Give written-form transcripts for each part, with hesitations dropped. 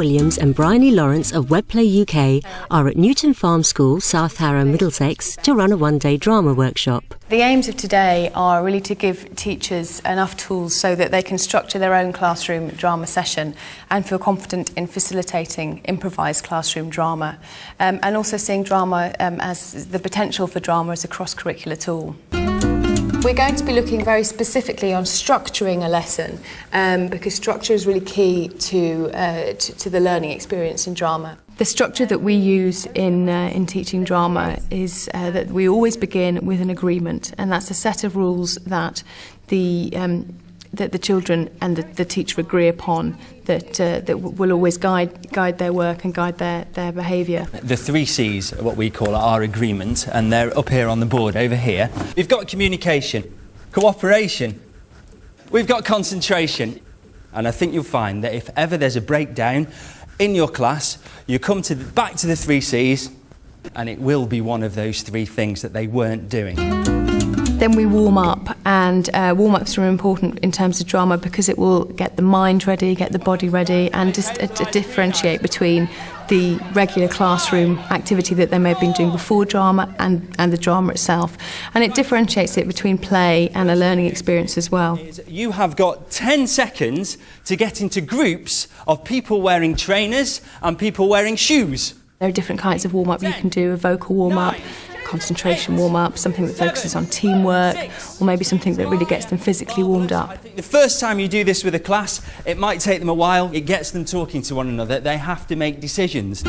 Williams and Bryony Lawrence of Webplay UK are at Newton Farm School, South Harrow, Middlesex, to run a one-day drama workshop. The aims of today are really to give teachers enough tools so that they can structure their own classroom drama session and feel confident in facilitating improvised classroom drama, and also seeing drama as the potential for drama as a cross-curricular tool. We're going to be looking very specifically on structuring a lesson, because structure is really key to the learning experience in drama. The structure that we use in teaching drama is that we always begin with an agreement, and that's a set of rules that the children and the teacher agree upon that will always guide their work and guide their behaviour. The 3 C's are what we call our agreement, and they're up here on the board over here. We've got communication, cooperation, we've got concentration, and I think you'll find that if ever there's a breakdown in your class, you come back to the 3 C's, and it will be one of those 3 things that they weren't doing. Then we warm up, and warm-ups are important in terms of drama because it will get the mind ready, get the body ready, and just differentiate between the regular classroom activity that they may have been doing before drama and the drama itself. And it differentiates it between play and a learning experience as well. You have got 10 seconds to get into groups of people wearing trainers and people wearing shoes. There are different kinds of warm-up. You can do a vocal warm-up, concentration warm-up, something that focuses on teamwork, or maybe something that really gets them physically warmed up. The first time you do this with a class, it might take them a while. It gets them talking to one another. They have to make decisions.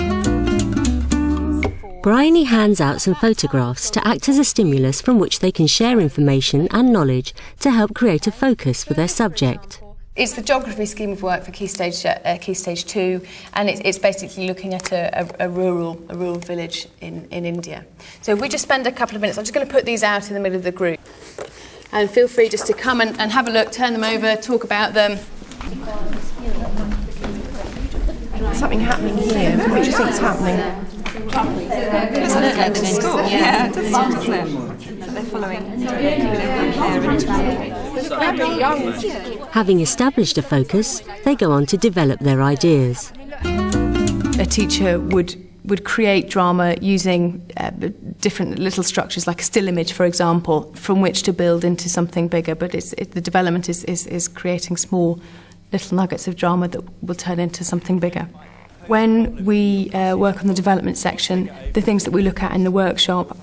Bryony hands out some photographs to act as a stimulus from which they can share information and knowledge to help create a focus for their subject. It's the geography scheme of work for Key Stage 2, and it's basically looking at a rural village in India. So if we just spend a couple of minutes, I'm just going to put these out in the middle of the group. And feel free just to come and have a look, turn them over, talk about them. Something happening here. What do you think is happening? Doesn't it like school? Yeah, it does, doesn't it? They're following Very young. Having established a focus, they go on to develop their ideas. A teacher would create drama using different little structures, like a still image, for example, from which to build into something bigger. But the development is creating small little nuggets of drama that will turn into something bigger. When we work on the development section, the things that we look at in the workshop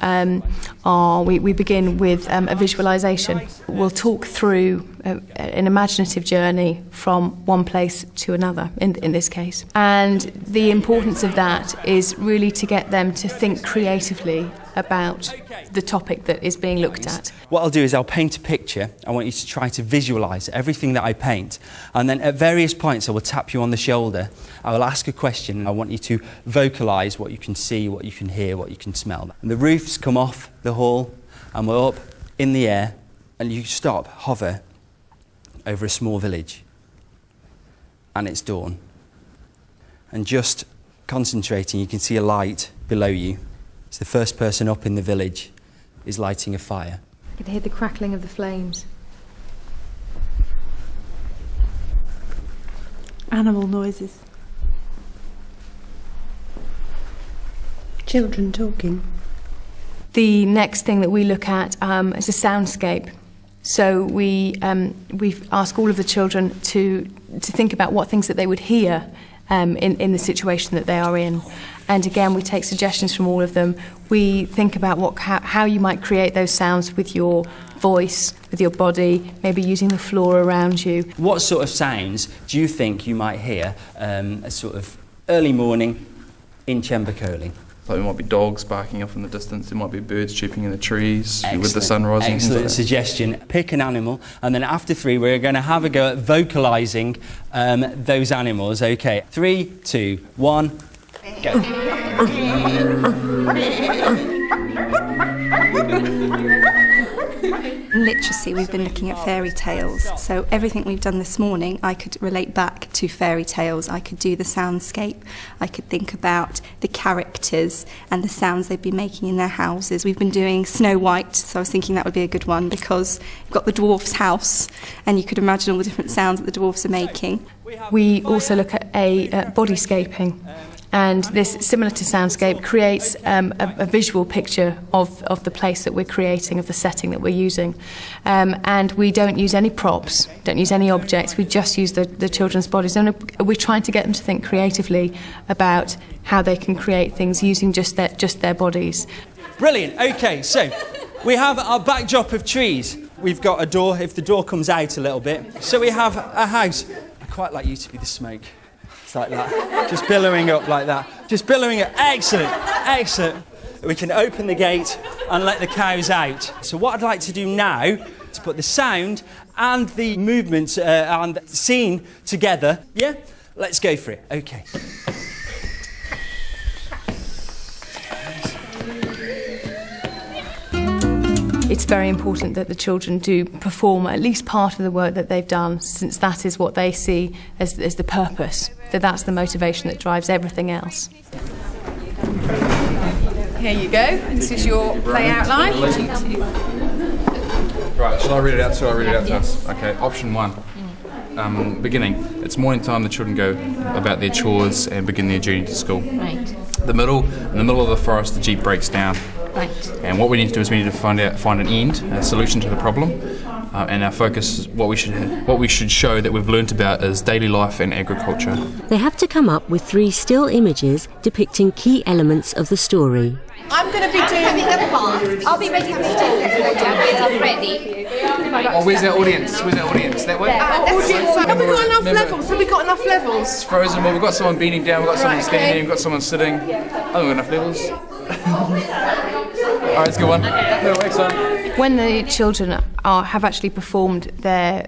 are we begin with a visualisation. We'll talk through an imaginative journey from one place to another, in this case. And the importance of that is really to get them to think creatively about the topic that is being looked at. What I'll do is I'll paint a picture. I want you to try to visualise everything that I paint, and then at various points I will tap you on the shoulder. I will ask a question. I want you to vocalise what you can see, what you can hear, what you can smell. And the roofs come off the hall, and we're up in the air, and you stop, hover over a small village, and it's dawn. And just concentrating, you can see a light below you. It's the first person up in the village is lighting a fire. You can hear the crackling of the flames. Animal noises. Children talking. The next thing that we look at is a soundscape. So we ask all of the children to think about what things that they would hear in the situation that they are in. And again, we take suggestions from all of them. We think about how you might create those sounds with your voice, with your body, maybe using the floor around you. What sort of sounds do you think you might hear a sort of early morning in Chembercoley? Like it might be dogs barking off in the distance, it might be birds chirping in the trees with the sun rising. Excellent suggestion. Pick an animal, and then after 3 we're going to have a go at vocalising those animals. Okay, 3, 2, 1, go. In literacy, we've been looking at fairy tales. So everything we've done this morning, I could relate back to fairy tales. I could do the soundscape. I could think about the characters and the sounds they'd be making in their houses. We've been doing Snow White, so I was thinking that would be a good one because you've got the dwarf's house and you could imagine all the different sounds that the dwarfs are making. We also look at bodyscaping. And this, similar to soundscape, creates a visual picture of the place that we're creating, of the setting that we're using. And we don't use any props, don't use any objects, we just use the children's bodies. And we're trying to get them to think creatively about how they can create things using just their bodies. Brilliant. OK, so we have our backdrop of trees. We've got a door, if the door comes out a little bit. So we have a house. I'd quite like you to be the smoke. Like that, just billowing up like that, just billowing up. Excellent, excellent. We can open the gate and let the cows out. So what I'd like to do now is put the sound and the movements and the scene together. Yeah, let's go for it. Okay. It's very important that the children do perform at least part of the work that they've done, since that is what they see as the purpose, that's the motivation that drives everything else. Here you go. This is your play outline. Right, shall I read it out to us? Okay, option 1. Beginning. It's morning time, the children go about their chores and begin their journey to school. Right. In the middle of the forest, the jeep breaks down. Right. And what we need to do is we need to find an end, a solution to the problem, and our focus, what we should show that we've learnt about is daily life and agriculture. They have to come up with 3 still images depicting key elements of the story. I'm going to be doing the part. I'll be ready for I'm ready. Oh, where's our audience? That way? Have we got enough levels? Have we got enough levels? It's frozen. Well, we've got someone beating down, we've got someone standing, we've got someone sitting. I haven't got enough levels. Alright, let's go on. When the children have actually performed their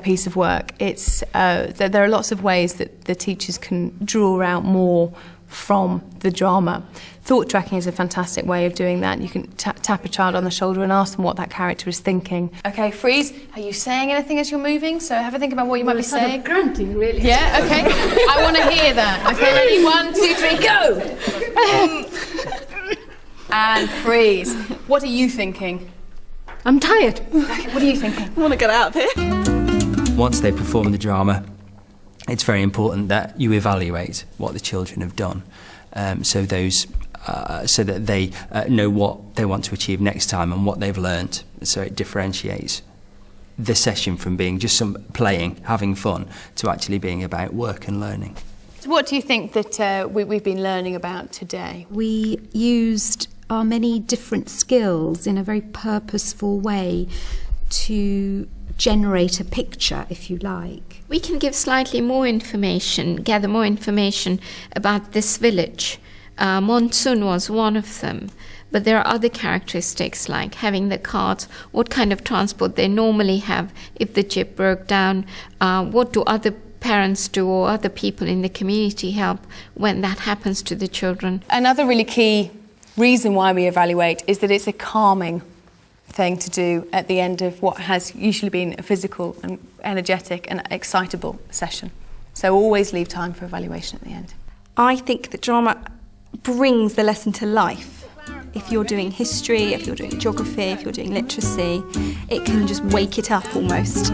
piece of work, there are lots of ways that the teachers can draw out more from the drama. Thought tracking is a fantastic way of doing that. You can tap a child on the shoulder and ask them what that character is thinking. Okay, freeze. Are you saying anything as you're moving? So have a think about what you might be saying. Grunting, really. Yeah, okay. I want to hear that. Okay, ready? 1, 2, 3, go! And freeze. What are you thinking? I'm tired. Okay, what are you thinking? I want to get out of here. Once they perform the drama, it's very important that you evaluate what the children have done, so that they know what they want to achieve next time and what they've learnt. So it differentiates the session from being just some playing, having fun, to actually being about work and learning. So what do you think that we've been learning about today? We used our many different skills in a very purposeful way to generate a picture, if you like. We can give slightly more information, gather more information about this village. Monsoon was one of them, but there are other characteristics like having the carts, what kind of transport they normally have if the jeep broke down, what do other parents do or other people in the community help when that happens to the children. Another really key reason why we evaluate is that it's a calming thing to do at the end of what has usually been a physical and energetic and excitable session. So always leave time for evaluation at the end. I think that drama brings the lesson to life. If you're doing history, if you're doing geography, if you're doing literacy, it can just wake it up almost.